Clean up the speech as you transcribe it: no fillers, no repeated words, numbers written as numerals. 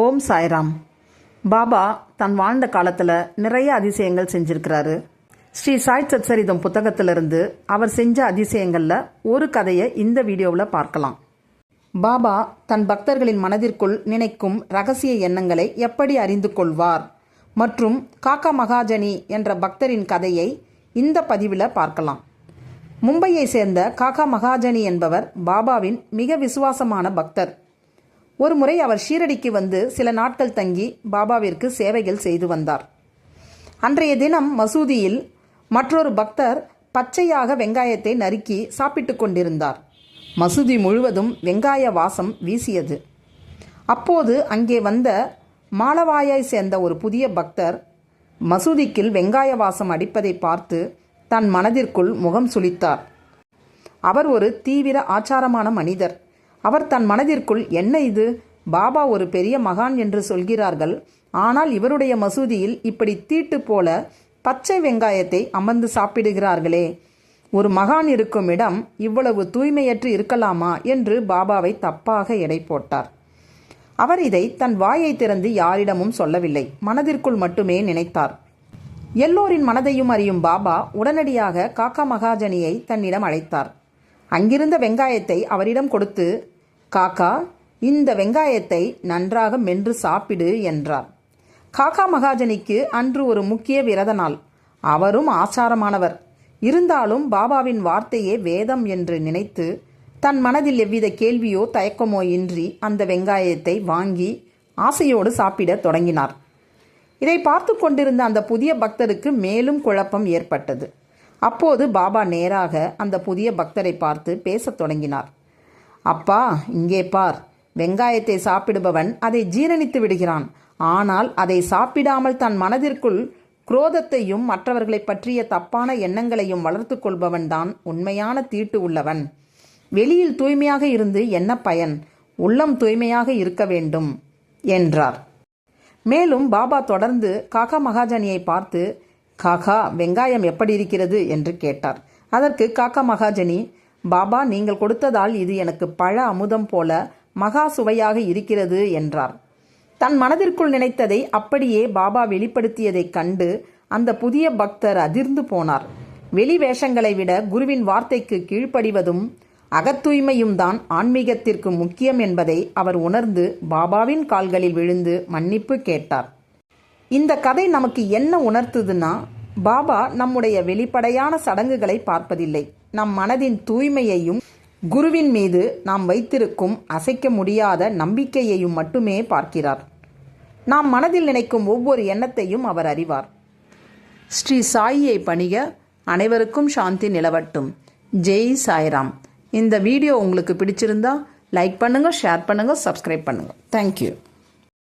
ஓம் சாய்ராம். பாபா தன் வாழ்ந்த காலத்தில் நிறைய அதிசயங்கள் செஞ்சிருக்கிறாரு. ஸ்ரீ சாய் சச்சரிதம் புத்தகத்திலிருந்து அவர் செஞ்ச அதிசயங்களில் ஒரு கதையை இந்த வீடியோவில் பார்க்கலாம். பாபா தன் பக்தர்களின் மனதிற்குள் நினைக்கும் ரகசிய எண்ணங்களை எப்படி அறிந்து கொள்வார் மற்றும் காக்கா மகாஜனி என்ற பக்தரின் கதையை இந்த பதிவில் பார்க்கலாம். மும்பையை சேர்ந்த காக்கா மகாஜனி என்பவர் பாபாவின் மிக விசுவாசமான பக்தர். ஒரு முறை அவர் ஷீரடிக்கு வந்து சில நாட்கள் தங்கி பாபாவிற்கு சேவைகள் செய்து வந்தார். அன்றைய தினம் மசூதியில் மற்றொரு பக்தர் பச்சையாக வெங்காயத்தை நறுக்கி சாப்பிட்டு கொண்டிருந்தார். மசூதி முழுவதும் வெங்காய வாசம் வீசியது. அப்போது அங்கே வந்த மாலவாயை சேர்ந்த ஒரு புதிய பக்தர் மசூதிக்குள் வெங்காய வாசம் அடிப்பதை பார்த்து தன் மனதிற்குள் முகம் சுளித்தார். அவர் ஒரு தீவிர ஆச்சாரமான மனிதர். அவர் தன் மனதிற்குள், என்ன இது, பாபா ஒரு பெரிய மகான் என்று சொல்கிறார்கள், ஆனால் இவருடைய மசூதியில் இப்படி தீட்டு போல பச்சை வெங்காயத்தை அமர்ந்து சாப்பிடுகிறார்களே, ஒரு மகான் இருக்கும் இடம் இவ்வளவு தூய்மையற்று இருக்கலாமா என்று பாபாவை தப்பாக எடை போட்டார். அவர் இதை தன் வாயை திறந்து யாரிடமும் சொல்லவில்லை, மனதிற்குள் மட்டுமே நினைத்தார். எல்லோரின் மனதையும் அறியும் பாபா உடனடியாக காக்கா மகாஜனியை தன்னிடம் அழைத்தார். அங்கிருந்த வெங்காயத்தை அவரிடம் கொடுத்து, காக்கா, இந்த வெங்காயத்தை நன்றாக மென்று சாப்பிடு என்றார். காக்கா மகாஜனிக்கு அன்று ஒரு முக்கிய விரத நாள். அவரும் ஆச்சாரமானவர். இருந்தாலும் பாபாவின் வார்த்தையே வேதம் என்று நினைத்து தன் மனதில் எவ்வித கேள்வியோ தயக்கமோ இன்றி அந்த வெங்காயத்தை வாங்கி ஆசையோடு சாப்பிட தொடங்கினார். இதை பார்த்து கொண்டிருந்த அந்த புதிய பக்தருக்கு மேலும் குழப்பம் ஏற்பட்டது. அப்போது பாபா நேராக அந்த புதிய பக்தரை பார்த்து பேசத் தொடங்கினார். அப்பா, இங்கே பார், வெங்காயத்தை சாப்பிடுபவன் அதை ஜீரணித்து விடுகிறான். ஆனால் அதை சாப்பிடாமல் தன் மனதிற்குள் குரோதத்தையும் மற்றவர்களை பற்றிய தப்பான எண்ணங்களையும் வளர்த்து கொள்பவன் தான் உண்மையான தீட்டு உள்ளவன். வெளியில் தூய்மையாக இருந்து என்ன பயன்? உள்ளம் தூய்மையாக இருக்க வேண்டும் என்றார். மேலும் பாபா தொடர்ந்து காக்கா மகாஜனியை பார்த்து, காக்கா, வெங்காயம் எப்படி இருக்கிறது என்று கேட்டார். அதற்கு காக்கா மகாஜனி, பாபா, நீங்கள் கொடுத்ததால் இது எனக்கு பழ அமுதம் போல மகா சுவையாக இருக்கிறது என்றார். தன் மனதிற்குள் நினைத்ததை அப்படியே பாபா வெளிப்படுத்தியதைக் கண்டு அந்த புதிய பக்தர் அதிர்ந்து போனார். வெளி வேஷங்களை விட குருவின் வார்த்தைக்கு கீழ்ப்படிவதும் அகத்தூய்மையும் தான் ஆன்மீகத்திற்கு முக்கியம் என்பதை அவர் உணர்ந்து பாபாவின் கால்களில் விழுந்து மன்னிப்பு கேட்டார். இந்த கதை நமக்கு என்ன உணர்த்துதுன்னா, பாபா நம்முடைய வெளிப்படையான சடங்குகளை பார்ப்பதில்லை, நம் மனதின் தூய்மையையும் குருவின் மீது நாம் வைத்திருக்கும் அசைக்க முடியாத நம்பிக்கையையும் மட்டுமே பார்க்கிறார். நாம் மனதில் நினைக்கும் ஒவ்வொரு எண்ணத்தையும் அவர் அறிவார். ஸ்ரீ சாயியை பணிக. அனைவருக்கும் சாந்தி நிலவட்டும். ஜெய் சாய்ராம். இந்த வீடியோ உங்களுக்கு பிடிச்சிருந்தா லைக் பண்ணுங்கள், ஷேர் பண்ணுங்கள், சப்ஸ்கிரைப் பண்ணுங்கள். தேங்க்யூ.